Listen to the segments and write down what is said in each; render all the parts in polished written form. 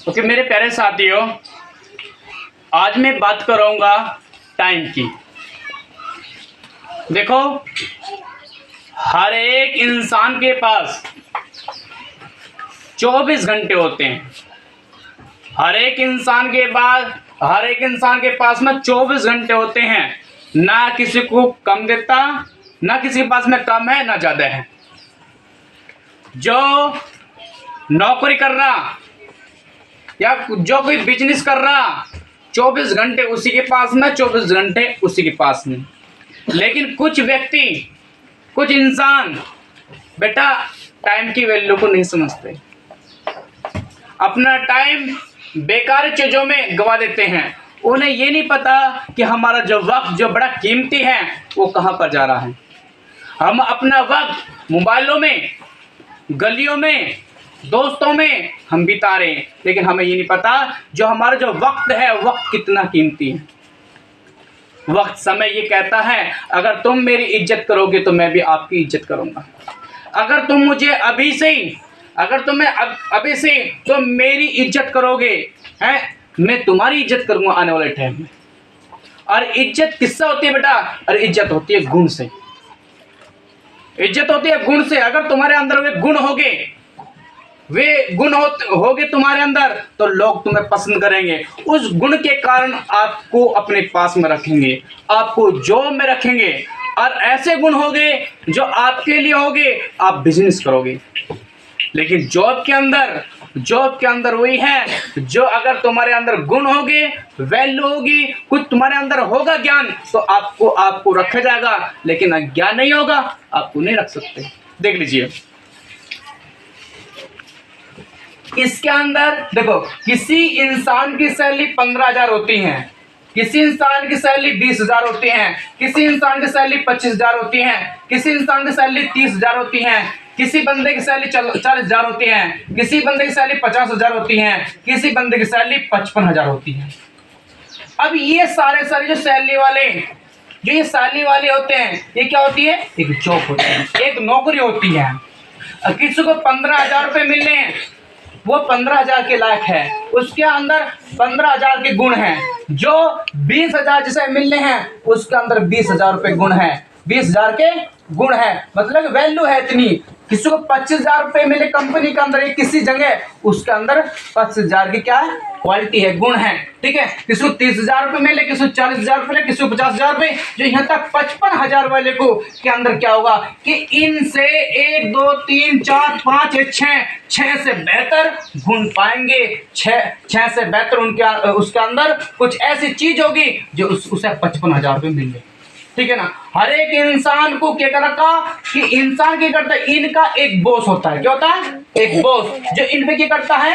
Okay मेरे प्यारे साथियों, आज मैं बात करूँगा टाइम की। देखो, हर एक इंसान के पास 24 घंटे होते हैं। हर एक इंसान के पास में 24 घंटे होते हैं। ना किसी को कम देता, ना किसी के पास में कम है ना ज़्यादा है। जो नौकरी कर रहा या जो कोई बिजनेस कर रहा, 24 घंटे उसी के पास में, 24 घंटे उसी के पास में। लेकिन कुछ व्यक्ति, कुछ इंसान बेटा टाइम की वैल्यू को नहीं समझते। अपना टाइम बेकार चीज़ों में गवा देते हैं। उन्हें ये नहीं पता कि हमारा जो वक्त जो बड़ा कीमती है वो कहाँ पर जा रहा है। हम अपना वक्त मोबाइलों में, गलियों में, दोस्तों में हम बिता रहे हैं, लेकिन हमें ये नहीं पता जो हमारा जो वक्त है, वक्त कितना कीमती है। वक्त समय ये कहता है, अगर तुम मेरी इज्जत करोगे तो मैं भी आपकी इज्जत करूंगा। अगर तुम मुझे अभी से तुम मेरी इज्जत करोगे हैं, मैं तुम्हारी इज्जत करूंगा आने वाले टाइम में। और इज्जत किससे होती है बेटा? और इज्जत होती है गुण से। इज्जत होती है गुण से। अगर तुम्हारे अंदर वे गुण होगे तुम्हारे अंदर, तो लोग तुम्हें पसंद करेंगे। उस गुण के कारण आपको अपने पास में रखेंगे, आपको जॉब में रखेंगे। और ऐसे गुण होंगे जो आपके लिए होंगे, आप बिजनेस करोगे। लेकिन जॉब के अंदर वही है जो, अगर तुम्हारे अंदर गुण होंगे, वैल्यू होगी, कुछ तुम्हारे अंदर होगा ज्ञान, तो आपको रखा जाएगा। लेकिन ज्ञान नहीं होगा, आपको नहीं रख सकते। देख लीजिए, इसके अंदर देखो, किसी इंसान की सैलरी 15,000 होती है, किसी इंसान की सैलरी 20,000 होती है, किसी इंसान की सैलरी 25,000 होती है, किसी इंसान की सैलरी 30,000 होती है, किसी बंदे की सैलरी 40,000 होती है, किसी बंदे की सैलरी 50,000 होती है, किसी बंदे की सैलरी 55,000 होती है। अब ये सारे जो सैलरी वाले होते हैं, ये क्या होती है? एक जॉब होती है, एक नौकरी होती है। किसी को 15,000 रुपये मिल रहे हैं, वो 15,000 के लायक है, उसके अंदर 15,000 के गुण हैं। जो 20,000 जिसे मिलने हैं, उसके अंदर 20,000 रुपये गुण है, 20,000 के गुण है, मतलब वैल्यू है इतनी। किसी को 25,000 रुपये मिले कंपनी के अंदर, किसी जगह, उसके अंदर 25,000 की क्या है? क्वालिटी है, गुण है। ठीक है, किसी को 30,000 रुपये मिले, किसी को 40,000 रुपये मिले, किसी को 50,000 रुपये, जो यहाँ तक 55,000 वाले को के अंदर क्या होगा कि इनसे 1 2 3 4 5 6 से बेहतर गुण पाएंगे। 6 से बेहतर उसके अंदर कुछ ऐसी चीज होगी जो उसे 55,000 रुपये मिल गए। ठीक है ना। हर एक इंसान को क्या रखा कि इंसान क्या करता है, इनका एक बॉस होता है। क्या होता है? एक बॉस, जो इन पे क्या करता है?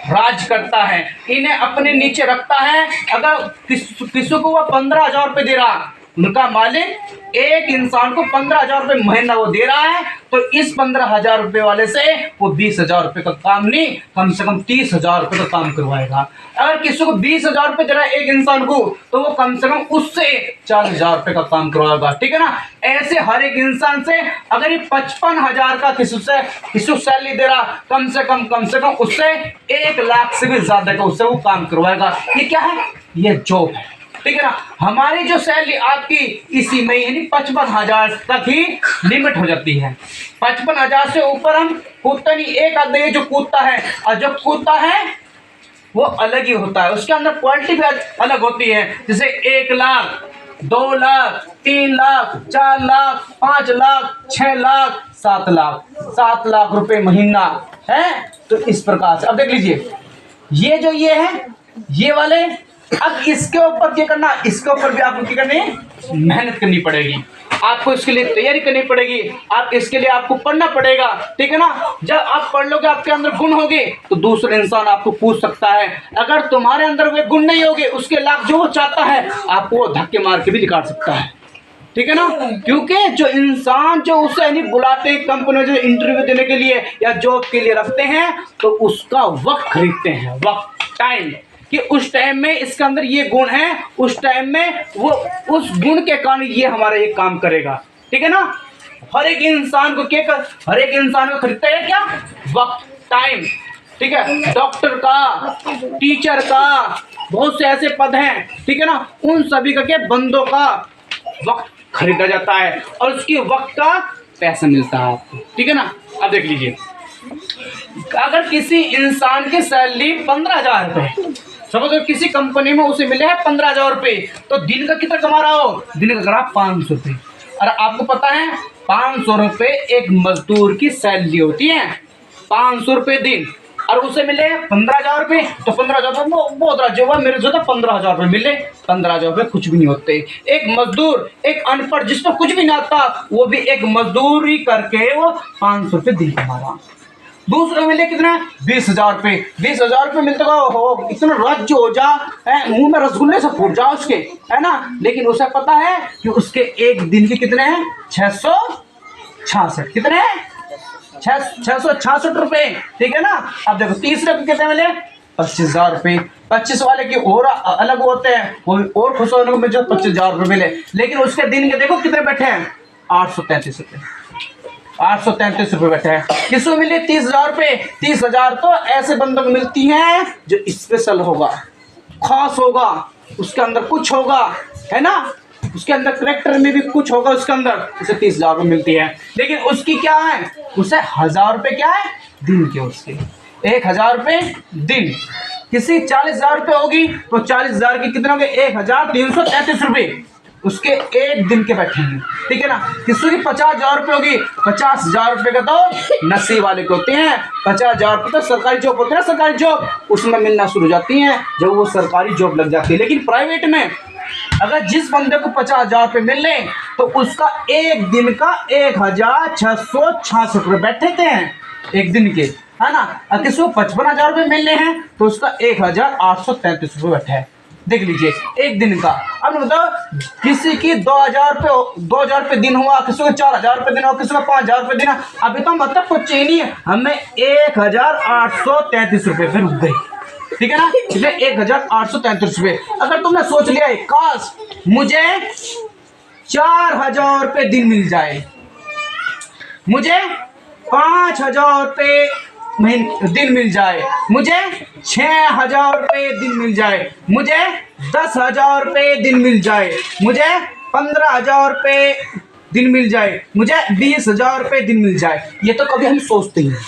राज करता है, इन्हें अपने नीचे रखता है। अगर किसी को वो 15,000 रुपये दे रहा, उनका मालिक एक इंसान को 15,000 रुपये महीना वो दे रहा है, तो इस 15,000 रुपये वाले से वो 20,000 रुपये का काम नहीं, कम से कम 30,000 रुपये का काम करवाएगा। अगर किसी को 20,000 रुपये दे रहा है एक इंसान को, तो वो कम से कम उससे 40,000 रुपये का काम करवाएगा। ठीक है ना। ऐसे हर एक इंसान से, अगर ये 55,000 का किसी को सैलरी दे रहा, कम से कम उससे 1 लाख से भी ज्यादा का उससे वो काम करवाएगा। ये क्या है? ये जॉब है। ठीक है ना। हमारी जो सैलरी आपकी इसी में यानी 55,000 तक ही लिमिट हो जाती है। 55,000 से ऊपर हम कूदते नहीं। एक आदमी जो कूदता है, और जो कूदता है वो अलग ही होता है, उसके अंदर क्वालिटी भी अलग होती है। जैसे 1 लाख, 2 लाख, 3 लाख, 4 लाख, 5 लाख, 6 लाख, 7 लाख, 7 लाख रुपए महीना है। तो इस प्रकार से अब देख लीजिए, ये है ये वाले। अब इसके ऊपर क्या करना, इसके ऊपर भी आपको क्या करनी है? मेहनत करनी पड़ेगी, आपको इसके लिए तैयारी करनी पड़ेगी, इसके लिए आपको पढ़ना पड़ेगा। ठीक है ना। जब आप पढ़ लोगे, आपके अंदर गुण होंगे, तो दूसरे इंसान आपको पूछ सकता है। अगर तुम्हारे अंदर वे गुण नहीं होंगे, उसके लाख जो वो चाहता है, आपको वो धक्के मार के भी निकाल सकता है। ठीक है ना। क्योंकि जो इंसान जो उसे नहीं बुलाते हैं कंपनी जो इंटरव्यू देने के लिए या जॉब के लिए रखते हैं, तो उसका वक्त खरीदते हैं, वक्त, टाइम, कि उस टाइम में इसके अंदर ये गुण है, उस टाइम में वो उस गुण के कारण ये हमारा ये काम करेगा। ठीक है ना। हर एक इंसान को खरीदते हैं क्या? वक्त, टाइम। ठीक है, डॉक्टर का, टीचर का, बहुत से ऐसे पद हैं, ठीक है ना, उन सभी का क्या बंदों का वक्त खरीदा जाता है और उसकी वक्त का पैसा मिलता है आपको, ठीक है ना। अब देख लीजिए, अगर किसी इंसान की सैलरी 15,000 रुपये, समझो किसी कंपनी में उसे मिले हैं 15,000 रुपये, तो दिन का कितना कमा रहा हो, दिन का कमा 500 रुपये। और आपको पता है 500 रुपये एक मजदूर की सैलरी होती है, 500 रुपये दिन, और उसे मिले 15,000 रुपये, तो 15,000 रुपये बहुत राज्य हुआ, मेरे जो था 15,000 रुपये मिले, 15,000 रुपये कुछ भी नहीं होते। एक मजदूर, एक अनपढ़ जिसको कुछ भी नहीं आता, वो भी एक मजदूरी करके वो 500 रुपये दिन कमा रहा। दूसरे मिले कितना, 20,000 रुपये, 20,000 रुपये मिलते हो, इतना राज्य हो जा, मुंह में रसगुल्ले से फूट जाओ उसके, है ना। लेकिन उसे पता है कि उसके एक दिन के कितने हैं, 666, कितने हैं, 666 रुपये, ठीक है ना। अब देखो तीसरे को कितने मिले, 25,000 रुपये। 25 वाले की और अलग होते हैं, वो और खुश होने को मुझे 25,000 रुपये मिले, लेकिन उसके दिन के देखो कितने बैठे हैं, 833 रुपये, 833 रुपये बैठे हैं। किसको मिले 30,000 रुपये, 30,000 तो ऐसे बंदों को मिलती हैं जो स्पेशल होगा, खास होगा, उसके अंदर कुछ होगा, है ना, उसके अंदर करेक्टर में भी कुछ होगा, उसके अंदर उसे 30,000 रुपये मिलती है। लेकिन उसकी क्या है, उसे 1,000 रुपये क्या है, दिन के, उसके 1,000 रुपये दिन। किसी 40,000 रुपये होगी तो 40,000 की कितने होंगे, 1,333 रुपये उसके एक दिन के बैठेंगे, ठीक है ना। किसी की 50,000 रुपये होगी, 50,000 रुपये का तो नसीब वाले को होते हैं, 50,000 रुपये तो सरकारी जॉब होते हैं, सरकारी जॉब उसमें मिलना शुरू हो जाती हैं जब वो सरकारी जॉब लग जाती है। लेकिन प्राइवेट में अगर जिस बंदे को 50,000 रुपये मिल रहे तो उसका एक दिन का 1,666 रुपये बैठे हैं एक दिन के, है ना। और किसी को 55,000 रुपये मिल रहे हैं तो उसका 1,833 रुपये बैठे हैं, देख लीजिए एक दिन का। अब बताओ किसी की 2,000 रुपये दिन हुआ, किसी को 4,000 रुपये दिन हुआ, किसी को 5,000 रुपये दिन, अभी तो मतलब कुछ ही नहीं है, हमें 1,833 रुपये फिर रुक गए, ठीक है ना। इसलिए 1,833 रुपये। अगर तुमने सोच लिया है काश मुझे 4,000 रुपये दिन मिल जाए, मुझे 5,000 रुपये दिन मिल जाए, मुझे 6,000 रुपये दिन मिल जाए, मुझे 10,000 रुपये दिन मिल जाए, मुझे 15,000 रुपये दिन मिल जाए, मुझे 20,000 रुपये दिन मिल जाए, ये तो कभी हम सोचते ही नहीं।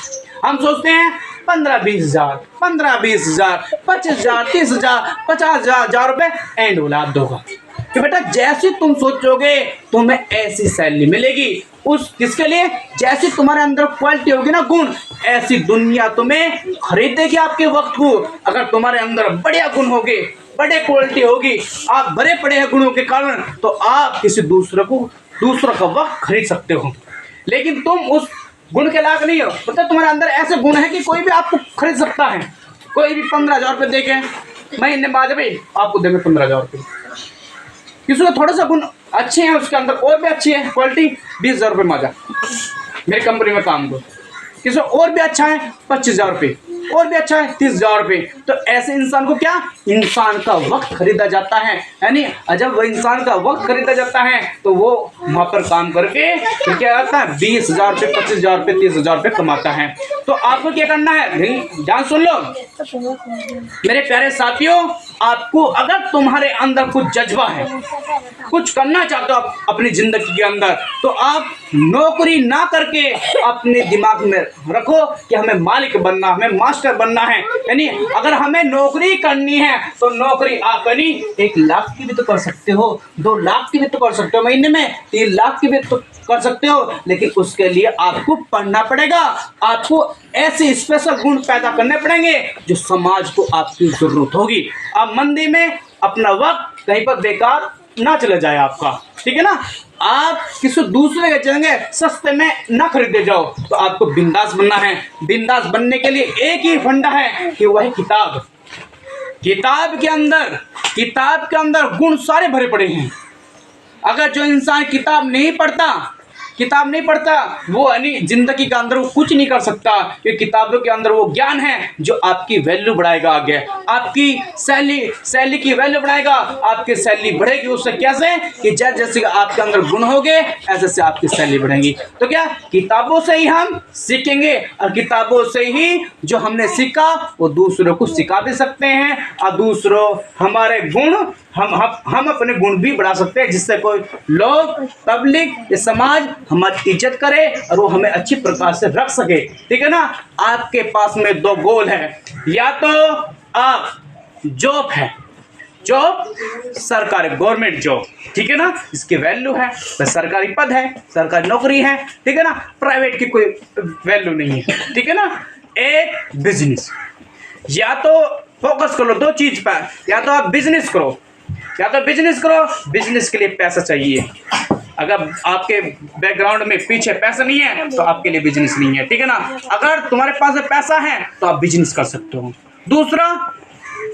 हम सोचते हैं 15-20 हज़ार, 15-20 हज़ार, 25,000, 30,000, 50,000 रुपये एंड औलाद दोगा। कि बेटा जैसे तुम सोचोगे तुम्हें ऐसी सैलरी मिलेगी, उस किसके लिए, जैसी तुम्हारे अंदर क्वालिटी होगी ना, गुण, ऐसी दुनिया तुम्हें खरीदेगी आपके वक्त को। अगर तुम्हारे अंदर बढ़िया गुण होंगे, बड़े क्वालिटी होगी, आप बड़े पड़े हैं गुणों के कारण, तो आप किसी दूसरों का वक्त खरीद सकते हो। लेकिन तुम उस गुण के लायक नहीं हो, मतलब तुम्हारे अंदर ऐसे गुण है कि कोई भी आपको खरीद सकता है। कोई भी 15,000 रुपये देके महीने बाद भी आपको देंगे 15,000 रुपये। किसी को थोड़ा सा गुण अच्छे हैं, उसके अंदर और भी अच्छी है क्वालिटी, 20,000 रुपये माजा मेरी कंपनी में काम करो। किसी और भी अच्छा है 25,000 रुपये, और भी अच्छा है 30,000 रुपये। तो ऐसे इंसान को क्या, इंसान का वक्त खरीदा जाता है, यानी जब वो इंसान का वक्त खरीदा जाता है तो वो वहाँ पर काम करके तो क्या आता है 20,000 रुपये, 25,000 रुपये, 30,000 रुपये कमाता है। तो आपको क्या करना है, ध्यान सुन लो मेरे प्यारे साथियों, आपको अगर तुम्हारे अंदर कुछ जज्बा है, कुछ करना चाहते हो आप अपनी जिंदगी के अंदर, तो आप नौकरी ना करके अपने दिमाग में रखो कि हमें मालिक बनना, हमें मास्टर बनना है। यानी अगर हमें नौकरी करनी है तो नौकरी आप 1 लाख की भी तो कर सकते हो, 2 लाख की भी तो कर सकते हो महीने में, 3 लाख की भी तो कर सकते हो। लेकिन उसके लिए आपको पढ़ना पड़ेगा, आपको ऐसे स्पेशल गुण पैदा करने पड़ेंगे जो समाज को आपकी जरूरत होगी। आप मंदी में अपना वक्त कहीं पर बेकार ना चले जाए आपका, ठीक है ना। आप किसी दूसरे के चलेंगे सस्ते में ना खरीदे जाओ। तो आपको बिंदास बनना है। बिंदास बनने के लिए एक ही फंडा है कि वह किताब के अंदर गुण सारे भरे पड़े हैं। अगर जो इंसान किताब नहीं पढ़ता, किताब नहीं पढ़ता वो यानी जिंदगी के अंदर वो कुछ नहीं कर सकता। ये किताबों के अंदर वो ज्ञान है जो आपकी वैल्यू बढ़ाएगा, आगे आपकी सैलरी की वैल्यू बढ़ाएगा। आपकी सैलरी बढ़ेगी उससे कैसे कि जैसे जैसे आपके अंदर गुण होंगे ऐसे से आपकी सैलरी बढ़ेगी। तो क्या किताबों से ही हम सीखेंगे और किताबों से ही जो हमने सीखा वो दूसरों को सिखा भी सकते हैं और दूसरों हमारे गुण हम अपने गुण भी बढ़ा सकते हैं, जिससे कोई लोग पब्लिक ये समाज हमारी इज्जत करे और वो हमें अच्छी प्रकार से रख सके। ठीक है ना। आपके पास में दो गोल है, या तो आप जॉब है, जॉब सरकारी गवर्नमेंट जॉब, ठीक है ना, इसकी वैल्यू है, तो सरकारी पद है, सरकारी नौकरी है, ठीक है ना, प्राइवेट की कोई वैल्यू नहीं है। ठीक है ना। एक बिजनेस, या तो फोकस करो दो चीज पर, या तो आप बिजनेस करो, या तो बिजनेस करो, बिजनेस के लिए पैसा चाहिए। अगर आपके बैकग्राउंड में पीछे पैसा नहीं है तो आपके लिए बिजनेस नहीं है। ठीक है ना। अगर तुम्हारे पास पैसा है तो आप बिजनेस कर सकते हो। दूसरा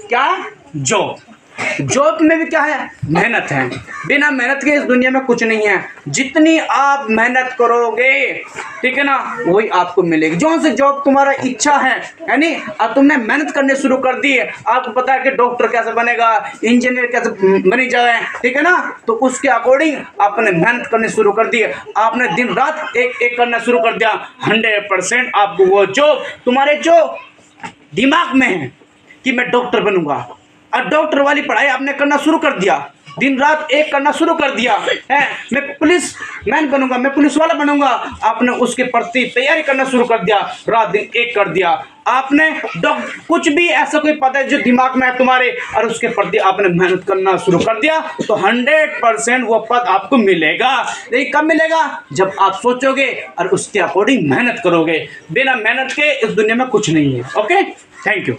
क्या, जॉब। जॉब में भी क्या है, मेहनत है। बिना मेहनत के इस दुनिया में कुछ नहीं है। जितनी आप मेहनत करोगे, ठीक है ना, वही आपको मिलेगी। जो से जॉब तुम्हारा इच्छा है, यानी अब तुमने मेहनत करने शुरू कर दी है, आपको पता है कि डॉक्टर कैसे बनेगा, इंजीनियर कैसे बनी जाए, ठीक है ना, तो उसके अकॉर्डिंग आपने मेहनत करनी शुरू कर दी है। आपने दिन रात एक करना शुरू कर दिया, 100% आपको वो जॉब तुम्हारे जो दिमाग में है कि मैं डॉक्टर बनूंगा, और डॉक्टर वाली पढ़ाई आपने करना शुरू कर दिया, दिन रात एक करना शुरू कर दिया है, मैं पुलिस मैन बनूंगा, मैं पुलिस वाला बनूंगा, आपने उसके प्रति तैयारी करना शुरू कर दिया, रात दिन एक कर दिया। आपने कुछ भी ऐसा कोई पद है जो दिमाग में है तुम्हारे और उसके प्रति आपने मेहनत करना शुरू कर दिया, तो 100% वो पद आपको मिलेगा। लेकिन कब मिलेगा, जब आप सोचोगे और उसके अकॉर्डिंग मेहनत करोगे। बिना मेहनत के इस दुनिया में कुछ नहीं है। Okay, thank you.